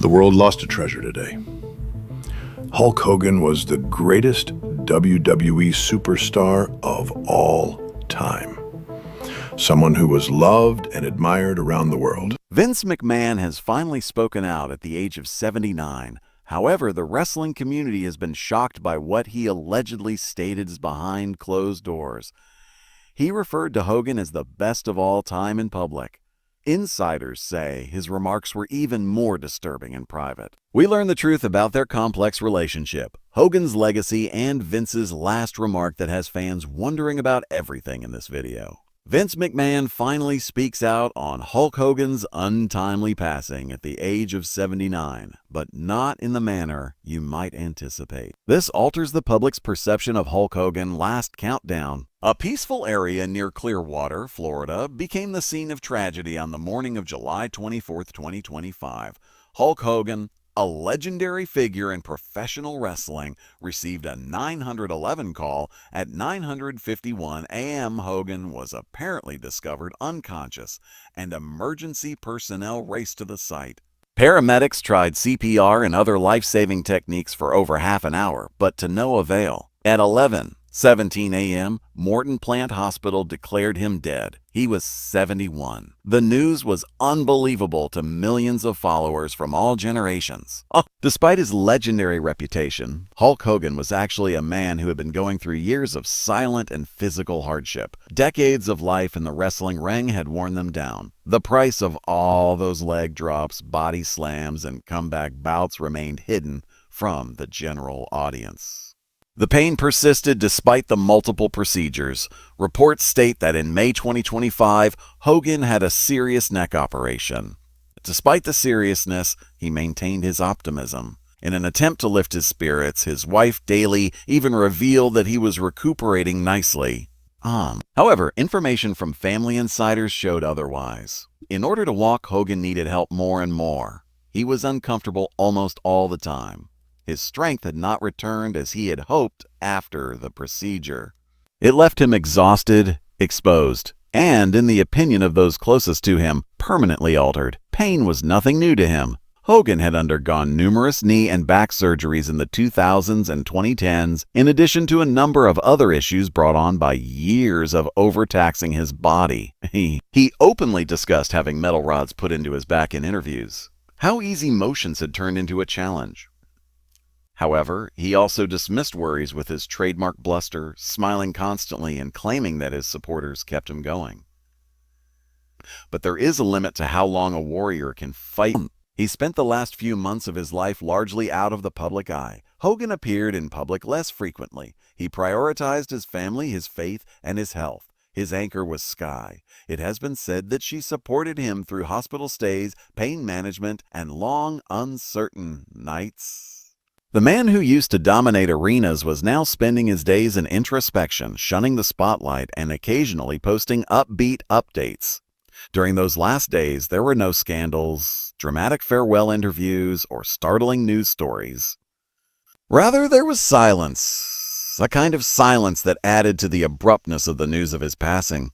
The world lost a treasure today. Hulk Hogan was the greatest WWE superstar of all time. Someone who was loved and admired around the world. Vince McMahon has finally spoken out at the age of 79. However, the wrestling community has been shocked by what he allegedly stated is behind closed doors. He referred to Hogan as the best of all time in public. Insiders say his remarks were even more disturbing in private. We learn the truth about their complex relationship, Hogan's legacy, and Vince's last remark that has fans wondering about everything in this video. Vince McMahon finally speaks out on Hulk Hogan's untimely passing at the age of 79, but not in the manner you might anticipate. This alters the public's perception of Hulk Hogan's last countdown. A peaceful area near Clearwater, Florida, became the scene of tragedy on the morning of July 24, 2025. Hulk Hogan, a legendary figure in professional wrestling, received a 911 call at 9:51 a.m. Hogan was apparently discovered unconscious, and emergency personnel raced to the site. Paramedics tried CPR and other life-saving techniques for over half an hour, but to no avail. At 11:17 a.m., Morton Plant Hospital declared him dead. He was 71. The news was unbelievable to millions of followers from all generations. Despite his legendary reputation, Hulk Hogan was actually a man who had been going through years of silent and physical hardship. Decades of life in the wrestling ring had worn them down. The price of all those leg drops, body slams, and comeback bouts remained hidden from the general audience. The pain persisted despite the multiple procedures. Reports state that in May 2025, Hogan had a serious neck operation. Despite the seriousness, he maintained his optimism. In an attempt to lift his spirits, his wife Daly even revealed that he was recuperating nicely. However, information from family insiders showed otherwise. In order to walk, Hogan needed help more and more. He was uncomfortable almost all the time. His strength had not returned as he had hoped after the procedure. It left him exhausted, exposed, and, in the opinion of those closest to him, permanently altered. Pain was nothing new to him. Hogan had undergone numerous knee and back surgeries in the 2000s and 2010s, in addition to a number of other issues brought on by years of overtaxing his body. He openly discussed having metal rods put into his back in interviews. How easy motions had turned into a challenge. However, he also dismissed worries with his trademark bluster, smiling constantly and claiming that his supporters kept him going. But there is a limit to how long a warrior can fight. He spent the last few months of his life largely out of the public eye. Hogan appeared in public less frequently. He prioritized his family, his faith, and his health. His anchor was Sky. It has been said that she supported him through hospital stays, pain management, and long, uncertain nights. The man who used to dominate arenas was now spending his days in introspection, shunning the spotlight and occasionally posting upbeat updates. During those last days, there were no scandals, dramatic farewell interviews, or startling news stories. Rather, there was silence, a kind of silence that added to the abruptness of the news of his passing.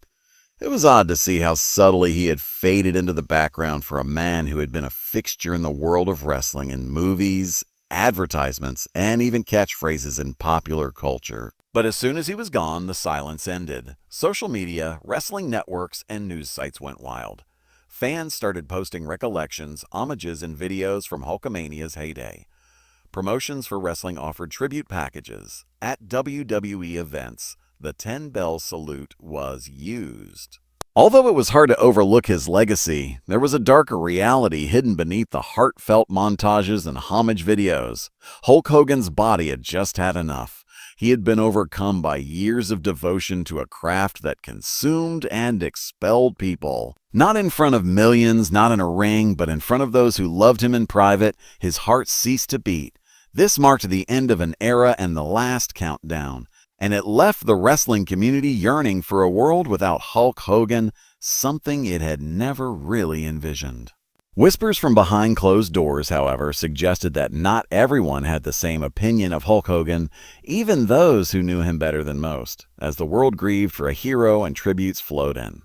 It was odd to see how subtly he had faded into the background for a man who had been a fixture in the world of wrestling in movies, advertisements, and even catchphrases in popular culture. But as soon as he was gone, the silence ended. Social media, wrestling networks, and news sites went wild. Fans started posting recollections, homages, and videos from Hulkamania's heyday. Promotions for wrestling offered tribute packages. At WWE events, the 10-bell salute was used. Although it was hard to overlook his legacy, there was a darker reality hidden beneath the heartfelt montages and homage videos. Hulk Hogan's body had just had enough. He had been overcome by years of devotion to a craft that consumed and expelled people. Not in front of millions, not in a ring, but in front of those who loved him in private, his heart ceased to beat. This marked the end of an era and the last countdown. And it left the wrestling community yearning for a world without Hulk Hogan, something it had never really envisioned. Whispers from behind closed doors, however, suggested that not everyone had the same opinion of Hulk Hogan, even those who knew him better than most, as the world grieved for a hero and tributes flowed in.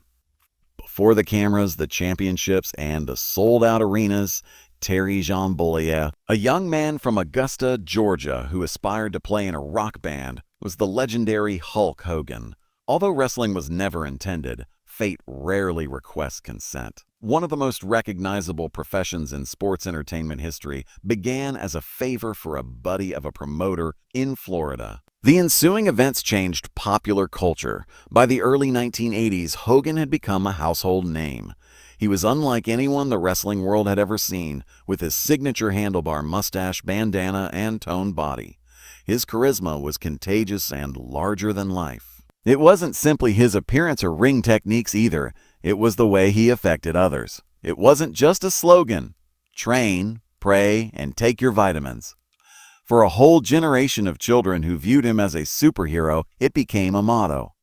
Before the cameras, the championships, and the sold-out arenas, Terry Jean Bollier, a young man from Augusta, Georgia, who aspired to play in a rock band, was the legendary Hulk Hogan. Although wrestling was never intended, fate rarely requests consent. One of the most recognizable professions in sports entertainment history began as a favor for a buddy of a promoter in Florida. The ensuing events changed popular culture. By the early 1980s, Hogan had become a household name. He was unlike anyone the wrestling world had ever seen, with his signature handlebar mustache, bandana, and toned body. His charisma was contagious and larger than life. It wasn't simply his appearance or ring techniques either. It was the way he affected others. It wasn't just a slogan. Train, pray, and take your vitamins. For a whole generation of children who viewed him as a superhero, it became a motto.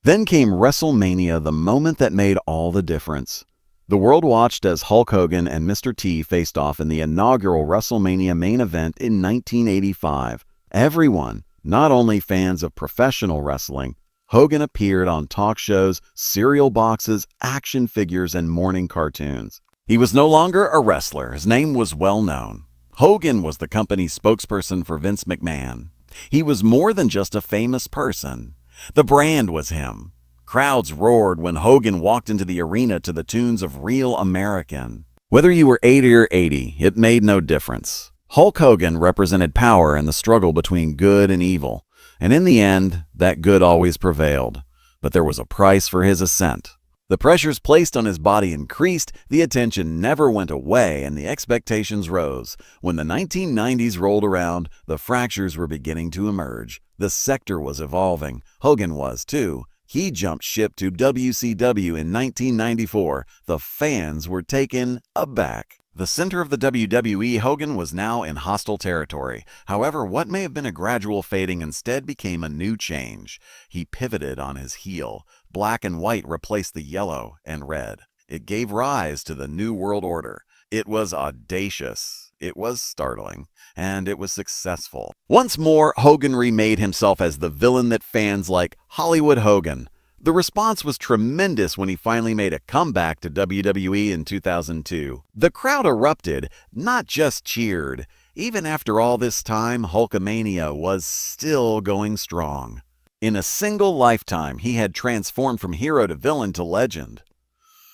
Then came WrestleMania, the moment that made all the difference. The world watched as Hulk Hogan and Mr. T faced off in the inaugural WrestleMania main event in 1985. Everyone, not only fans of professional wrestling, Hogan appeared on talk shows, cereal boxes, action figures, and morning cartoons. He was no longer a wrestler. His name was well known. Hogan was the company's spokesperson for Vince McMahon. He was more than just a famous person. The brand was him. Crowds roared when Hogan walked into the arena to the tunes of Real American. Whether you were 80 or 80, it made no difference. Hulk Hogan represented power in the struggle between good and evil. And in the end, that good always prevailed. But there was a price for his ascent. The pressures placed on his body increased, the attention never went away, and the expectations rose. When the 1990s rolled around, the fractures were beginning to emerge. The sector was evolving. Hogan was, too. He jumped ship to WCW in 1994. The fans were taken aback. The center of the WWE, Hogan was now in hostile territory. However, what may have been a gradual fading instead became a new change. He pivoted on his heel. Black and white replaced the yellow and red. It gave rise to the New World Order. It was audacious. It was startling. And it was successful. Once more, Hogan remade himself as the villain that fans like Hollywood Hogan. The response was tremendous when he finally made a comeback to WWE in 2002. The crowd erupted, not just cheered. Even after all this time, Hulkamania was still going strong. In a single lifetime, he had transformed from hero to villain to legend.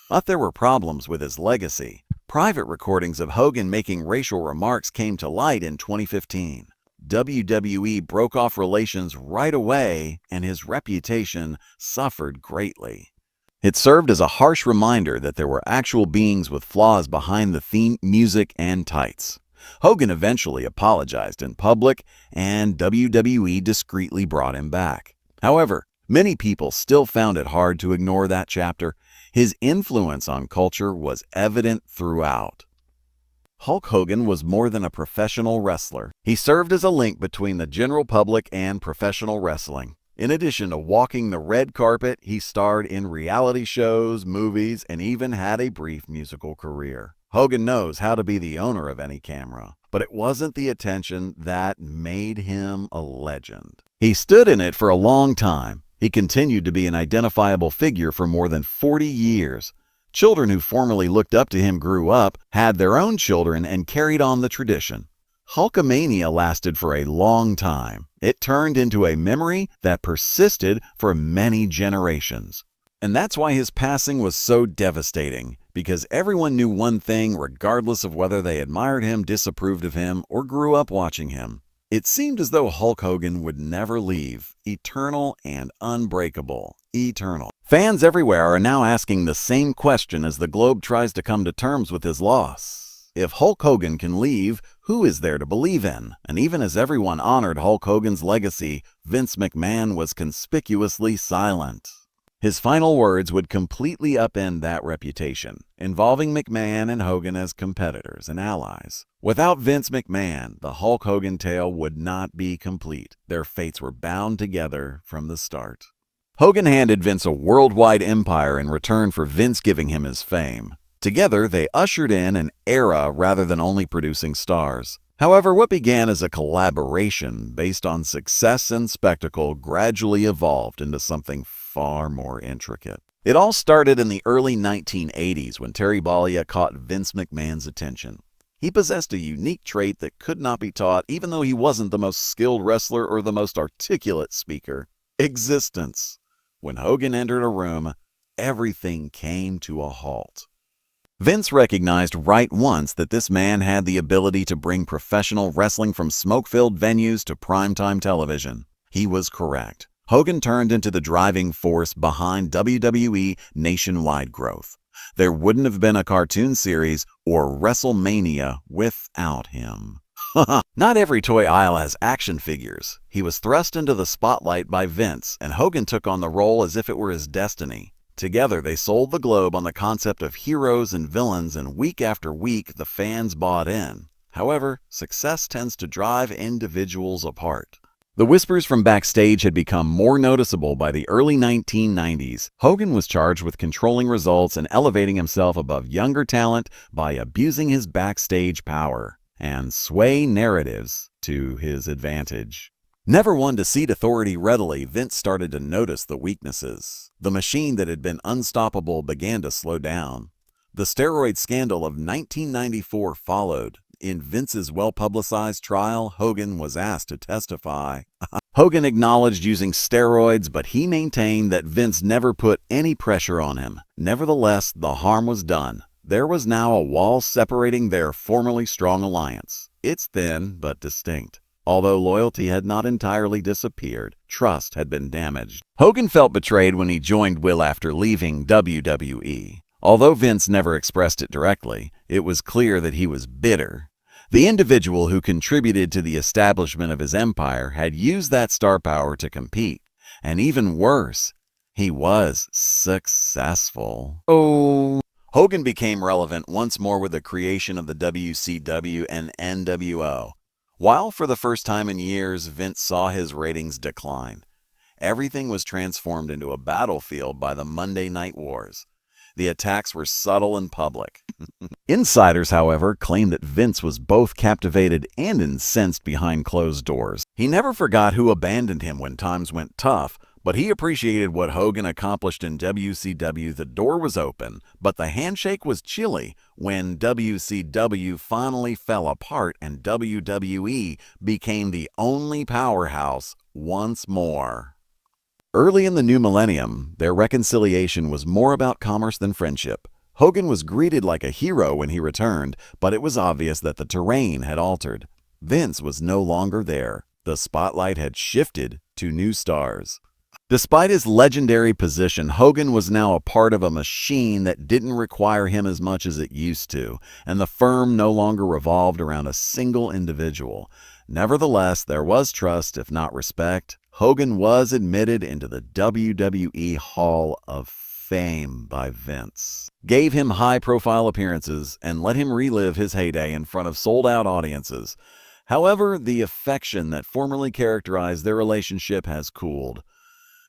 But there were problems with his legacy. Private recordings of Hogan making racial remarks came to light in 2015. WWE broke off relations right away, and his reputation suffered greatly. It served as a harsh reminder that there were actual beings with flaws behind the theme music and tights. Hogan eventually apologized in public, and WWE discreetly brought him back. However, many people still found it hard to ignore that chapter. His influence on culture was evident throughout. Hulk Hogan was more than a professional wrestler. He served as a link between the general public and professional wrestling. In addition to walking the red carpet, he starred in reality shows, movies, and even had a brief musical career. Hogan knows how to be the owner of any camera, but it wasn't the attention that made him a legend. He stood in it for a long time. He continued to be an identifiable figure for more than 40 years. Children who formerly looked up to him grew up, had their own children, and carried on the tradition. Hulkamania lasted for a long time. It turned into a memory that persisted for many generations. And that's why his passing was so devastating, because everyone knew one thing regardless of whether they admired him, disapproved of him, or grew up watching him. It seemed as though Hulk Hogan would never leave, eternal and unbreakable, eternal. Fans everywhere are now asking the same question as the globe tries to come to terms with his loss. If Hulk Hogan can leave, who is there to believe in? And even as everyone honored Hulk Hogan's legacy, Vince McMahon was conspicuously silent. His final words would completely upend that reputation, involving McMahon and Hogan as competitors and allies. Without Vince McMahon, the Hulk Hogan tale would not be complete. Their fates were bound together from the start. Hogan handed Vince a worldwide empire in return for Vince giving him his fame. Together, they ushered in an era rather than only producing stars. However, what began as a collaboration based on success and spectacle gradually evolved into something far more intricate. It all started in the early 1980s when Terry Bollea caught Vince McMahon's attention. He possessed a unique trait that could not be taught, even though he wasn't the most skilled wrestler or the most articulate speaker: existence. When Hogan entered a room, everything came to a halt. Vince recognized right once that this man had the ability to bring professional wrestling from smoke-filled venues to primetime television. He was correct. Hogan turned into the driving force behind WWE nationwide growth. There wouldn't have been a cartoon series or WrestleMania without him. Not every toy aisle has action figures. He was thrust into the spotlight by Vince, and Hogan took on the role as if it were his destiny. Together, they sold the globe on the concept of heroes and villains, and week after week, the fans bought in. However, success tends to drive individuals apart. The whispers from backstage had become more noticeable by the early 1990s. Hogan was charged with controlling results and elevating himself above younger talent by abusing his backstage power and sway narratives to his advantage. Never one to cede authority readily, Vince started to notice the weaknesses. The machine that had been unstoppable began to slow down. The steroid scandal of 1994 followed. In Vince's well-publicized trial, Hogan was asked to testify. Hogan acknowledged using steroids, but he maintained that Vince never put any pressure on him. Nevertheless, the harm was done. There was now a wall separating their formerly strong alliance. It's thin, but distinct. Although loyalty had not entirely disappeared, trust had been damaged. Hogan felt betrayed when he joined Will after leaving WWE. Although Vince never expressed it directly, it was clear that he was bitter. The individual who contributed to the establishment of his empire had used that star power to compete. And even worse, he was successful. Hogan became relevant once more with the creation of the WCW and NWO. While for the first time in years, Vince saw his ratings decline, everything was transformed into a battlefield by the Monday Night Wars. The attacks were subtle and public. Insiders, however, claimed that Vince was both captivated and incensed behind closed doors. He never forgot who abandoned him when times went tough, but he appreciated what Hogan accomplished in WCW. The door was open, but the handshake was chilly when WCW finally fell apart and WWE became the only powerhouse once more. Early in the new millennium, their reconciliation was more about commerce than friendship. Hogan was greeted like a hero when he returned, but it was obvious that the terrain had altered. Vince was no longer there. The spotlight had shifted to new stars. Despite his legendary position, Hogan was now a part of a machine that didn't require him as much as it used to, and the firm no longer revolved around a single individual. Nevertheless, there was trust, if not respect. Hogan was admitted into the WWE Hall of Fame by Vince, gave him high-profile appearances, and let him relive his heyday in front of sold-out audiences. However, the affection that formerly characterized their relationship has cooled.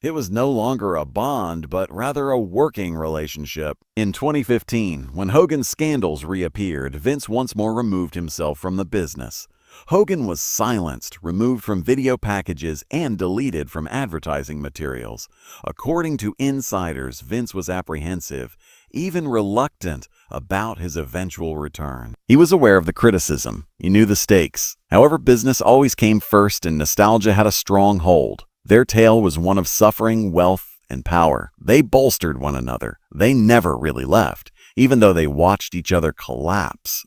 It was no longer a bond, but rather a working relationship. In 2015, when Hogan's scandals reappeared, Vince once more removed himself from the business. Hogan was silenced, removed from video packages, and deleted from advertising materials. According to insiders, Vince was apprehensive, even reluctant, about his eventual return. He was aware of the criticism. He knew the stakes. However, business always came first, and nostalgia had a strong hold. Their tale was one of suffering, wealth, and power. They bolstered one another. They never really left, even though they watched each other collapse.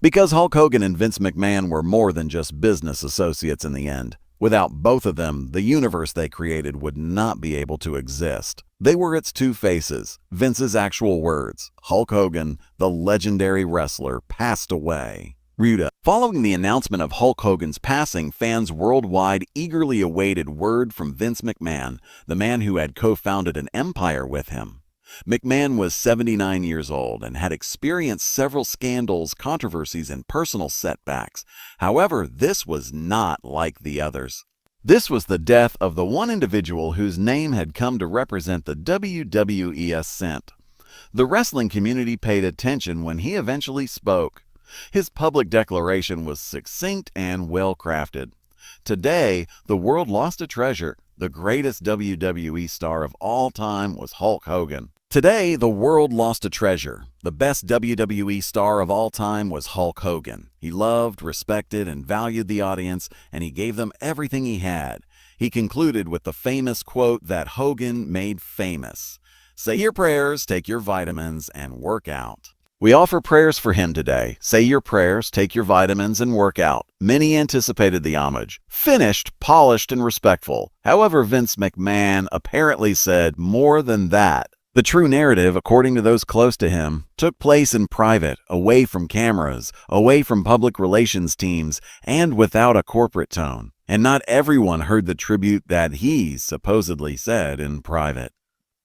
Because Hulk Hogan and Vince McMahon were more than just business associates in the end. Without both of them, the universe they created would not be able to exist. They were its two faces. Vince's actual words: Hulk Hogan, the legendary wrestler, passed away. Ruda. Following the announcement of Hulk Hogan's passing, fans worldwide eagerly awaited word from Vince McMahon, the man who had co-founded an empire with him. McMahon was 79 years old and had experienced several scandals, controversies, and personal setbacks. However, this was not like the others. This was the death of the one individual whose name had come to represent the WWE ascent. The wrestling community paid attention when he eventually spoke. His public declaration was succinct and well-crafted. Today, the world lost a treasure. The greatest WWE star of all time was Hulk Hogan. Today, the world lost a treasure. The best WWE star of all time was Hulk Hogan. He loved, respected, and valued the audience, and he gave them everything he had. He concluded with the famous quote that Hogan made famous: "Say your prayers, take your vitamins, and work out." We offer prayers for him today. Say your prayers, take your vitamins, and work out. Many anticipated the homage. Finished, polished, and respectful. However, Vince McMahon apparently said more than that. The true narrative, according to those close to him, took place in private, away from cameras, away from public relations teams, and without a corporate tone. And not everyone heard the tribute that he supposedly said in private.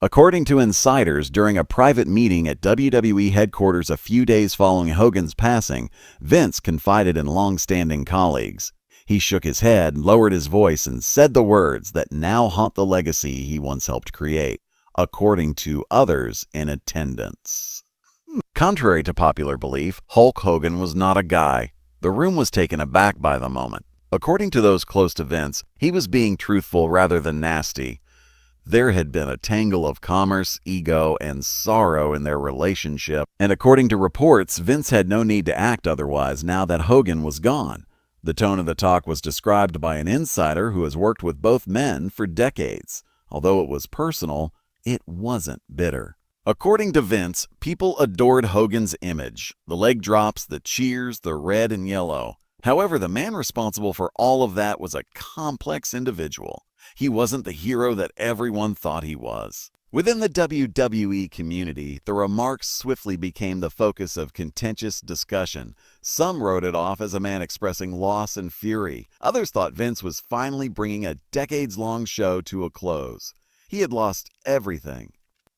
According to insiders, during a private meeting at WWE headquarters a few days following Hogan's passing, Vince confided in long-standing colleagues. He shook his head, lowered his voice, and said the words that now haunt the legacy he once helped create, according to others in attendance. Contrary to popular belief, Hulk Hogan was not a guy. The room was taken aback by the moment. According to those close to Vince, he was being truthful rather than nasty. There had been a tangle of commerce, ego, and sorrow in their relationship, and according to reports, Vince had no need to act otherwise now that Hogan was gone. The tone of the talk was described by an insider who has worked with both men for decades. Although it was personal, it wasn't bitter. According to Vince, people adored Hogan's image, the leg drops, the cheers, the red and yellow. However, the man responsible for all of that was a complex individual. He wasn't the hero that everyone thought he was. Within the WWE community, the remark swiftly became the focus of contentious discussion. Some wrote it off as a man expressing loss and fury. Others thought Vince was finally bringing a decades-long show to a close. He had lost everything.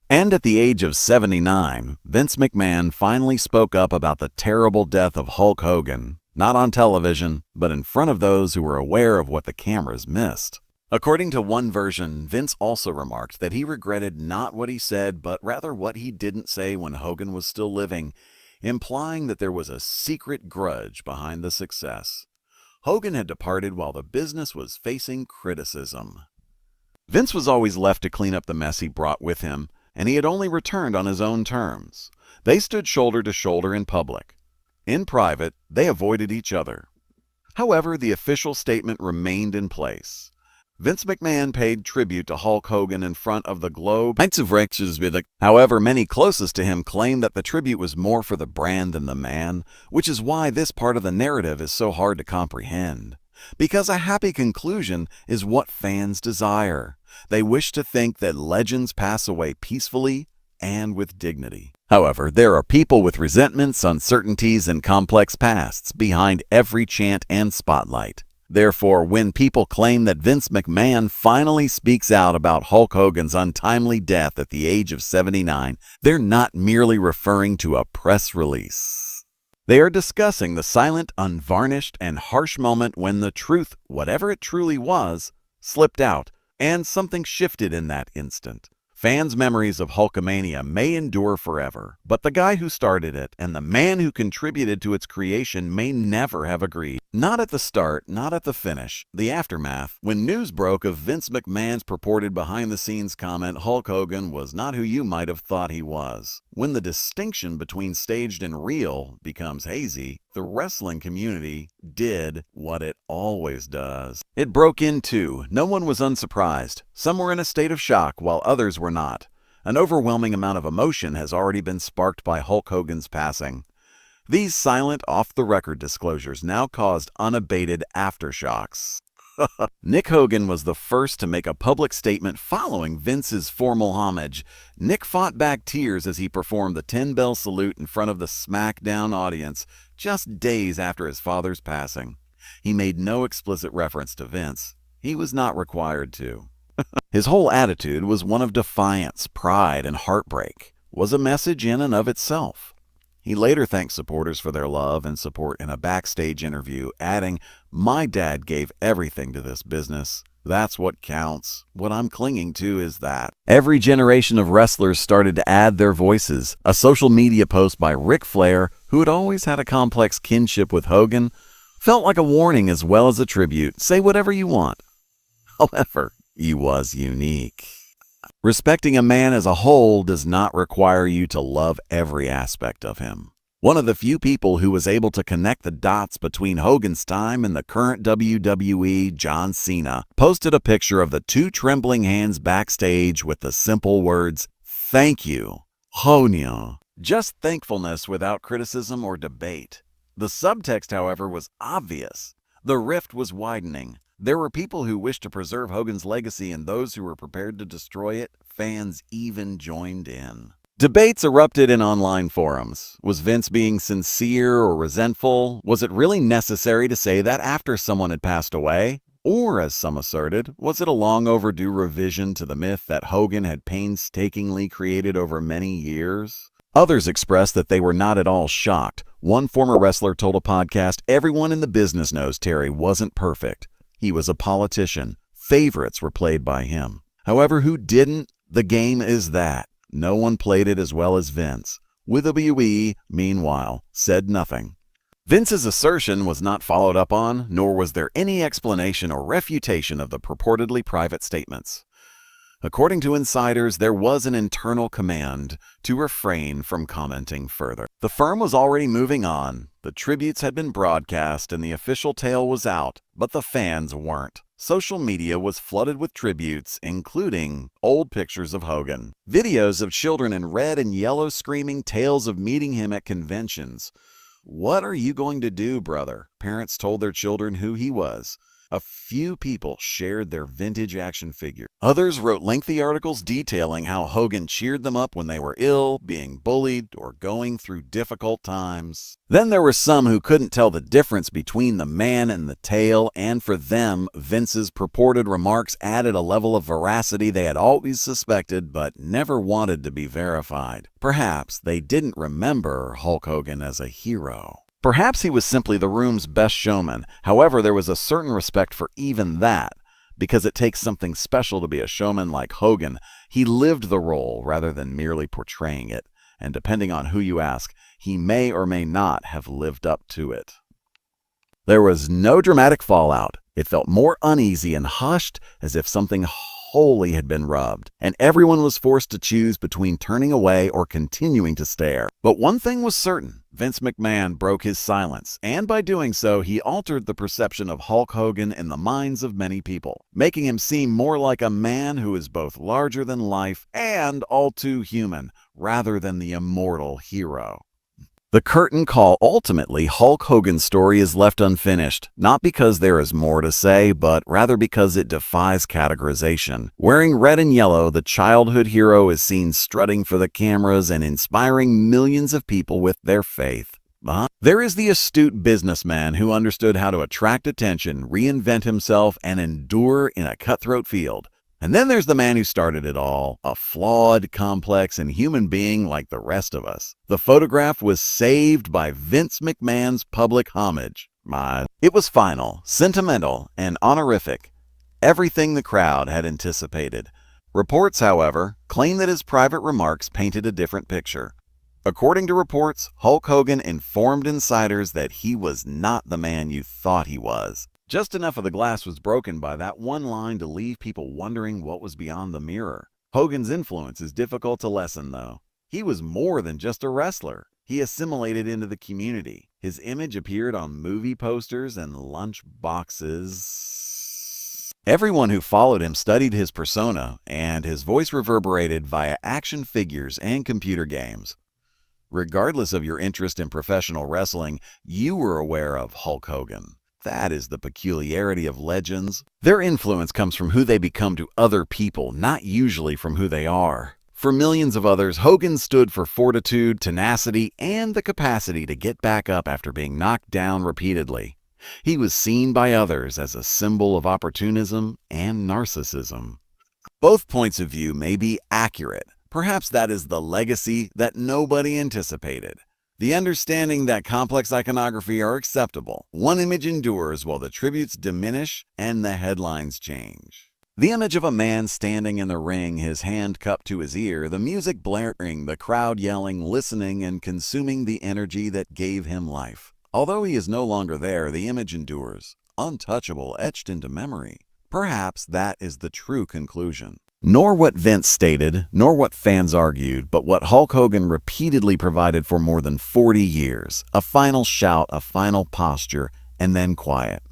And at the age of 79, Vince McMahon finally spoke up about the terrible death of Hulk Hogan, not on television, but in front of those who were aware of what the cameras missed. According to one version, Vince also remarked that he regretted not what he said, but rather what he didn't say when Hogan was still living, implying that there was a secret grudge behind the success. Hogan had departed while the business was facing criticism. Vince was always left to clean up the mess he brought with him, and he had only returned on his own terms. They stood shoulder to shoulder in public. In private, they avoided each other. However, the official statement remained in place. Vince McMahon paid tribute to Hulk Hogan in front of the globe. However, many closest to him claimed that the tribute was more for the brand than the man, which is why this part of the narrative is so hard to comprehend. Because a happy conclusion is what fans desire. They wish to think that legends pass away peacefully and with dignity. However, there are people with resentments, uncertainties, and complex pasts behind every chant and spotlight. Therefore, when people claim that Vince McMahon finally speaks out about Hulk Hogan's untimely death at the age of 79, they're not merely referring to a press release. They are discussing the silent, unvarnished, and harsh moment when the truth, whatever it truly was, slipped out, and something shifted in that instant. Fans' memories of Hulkamania may endure forever, but the guy who started it and the man who contributed to its creation may never have agreed. Not at the start, not at the finish, the aftermath. When news broke of Vince McMahon's purported behind-the-scenes comment, Hulk Hogan was not who you might have thought he was. When the distinction between staged and real becomes hazy, the wrestling community did what it always does. It broke in two. No one was unsurprised. Some were in a state of shock, while others were not. An overwhelming amount of emotion has already been sparked by Hulk Hogan's passing. These silent, off-the-record disclosures now caused unabated aftershocks. Nick Hogan was the first to make a public statement following Vince's formal homage. Nick fought back tears as he performed the 10-bell salute in front of the SmackDown audience just days after his father's passing. He made no explicit reference to Vince. He was not required to. His whole attitude was one of defiance, pride, and heartbreak. Was a message in and of itself. He later thanked supporters for their love and support in a backstage interview, adding, "My dad gave everything to this business. That's what counts. What I'm clinging to is that." Every generation of wrestlers started to add their voices. A social media post by Ric Flair, who had always had a complex kinship with Hogan, felt like a warning as well as a tribute. Say whatever you want. However, he was unique. Respecting a man as a whole does not require you to love every aspect of him. One of the few people who was able to connect the dots between Hogan's time and the current WWE, John Cena, posted a picture of the two trembling hands backstage with the simple words, "Thank you, Honya." Just thankfulness without criticism or debate. The subtext, however, was obvious. The rift was widening. There were people who wished to preserve Hogan's legacy and those who were prepared to destroy it. Fans even joined in. Debates erupted in online forums. Was Vince being sincere or resentful? Was it really necessary to say that after someone had passed away? Or, as some asserted, was it a long overdue revision to the myth that Hogan had painstakingly created over many years? Others expressed that they were not at all shocked. One former wrestler told a podcast, "Everyone in the business knows Terry wasn't perfect. He was a politician. Favorites were played by him. However, who didn't? The game is that. No one played it as well as Vince." WWE, meanwhile, said nothing. Vince's assertion was not followed up on, nor was there any explanation or refutation of the purportedly private statements. According to insiders, there was an internal command to refrain from commenting further. The firm was already moving on. The tributes had been broadcast and the official tale was out, but the fans weren't. Social media was flooded with tributes, including old pictures of Hogan, videos of children in red and yellow screaming tales of meeting him at conventions. "What are you going to do, brother?" Parents told their children who he was. A few people shared their vintage action figure. Others wrote lengthy articles detailing how Hogan cheered them up when they were ill, being bullied, or going through difficult times. Then there were some who couldn't tell the difference between the man and the tale, and for them, Vince's purported remarks added a level of veracity they had always suspected but never wanted to be verified. Perhaps they didn't remember Hulk Hogan as a hero. Perhaps he was simply the room's best showman. However, there was a certain respect for even that. Because it takes something special to be a showman like Hogan, he lived the role rather than merely portraying it. And depending on who you ask, he may or may not have lived up to it. There was no dramatic fallout. It felt more uneasy and hushed, as if something holy had been rubbed, and everyone was forced to choose between turning away or continuing to stare. But one thing was certain. Vince McMahon broke his silence, and by doing so, he altered the perception of Hulk Hogan in the minds of many people, making him seem more like a man who is both larger than life and all too human, rather than the immortal hero. The curtain call. Ultimately, Hulk Hogan's story is left unfinished, not because there is more to say, but rather because it defies categorization. Wearing red and yellow, the childhood hero is seen strutting for the cameras and inspiring millions of people with their faith. There is the astute businessman who understood how to attract attention, reinvent himself, and endure in a cutthroat field. And then there's the man who started it all, a flawed, complex, and human being like the rest of us. The photograph was saved by Vince McMahon's public homage. It was final, sentimental, and honorific. Everything the crowd had anticipated. Reports, however, claim that his private remarks painted a different picture. According to reports, Hulk Hogan informed insiders that he was not the man you thought he was. Just enough of the glass was broken by that one line to leave people wondering what was beyond the mirror. Hogan's influence is difficult to lessen, though. He was more than just a wrestler. He assimilated into the community. His image appeared on movie posters and lunch boxes. Everyone who followed him studied his persona, and his voice reverberated via action figures and computer games. Regardless of your interest in professional wrestling, you were aware of Hulk Hogan. That is the peculiarity of legends. Their influence comes from who they become to other people, not usually from who they are. For millions of others, Hogan stood for fortitude, tenacity, and the capacity to get back up after being knocked down repeatedly. He was seen by others as a symbol of opportunism and narcissism. Both points of view may be accurate. Perhaps that is the legacy that nobody anticipated. The understanding that complex iconography are acceptable. One image endures while the tributes diminish and the headlines change. The image of a man standing in the ring, his hand cupped to his ear, the music blaring, the crowd yelling, listening, and consuming the energy that gave him life. Although he is no longer there, the image endures, untouchable, etched into memory. Perhaps that is the true conclusion. Nor what Vince stated, nor what fans argued, but what Hulk Hogan repeatedly provided for more than 40 years. A final shout, a final posture, and then quiet.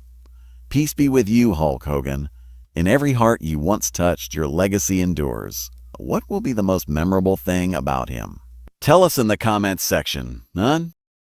Peace be with you, Hulk Hogan. In every heart you once touched, your legacy endures. What will be the most memorable thing about him? Tell us in the comments section. None?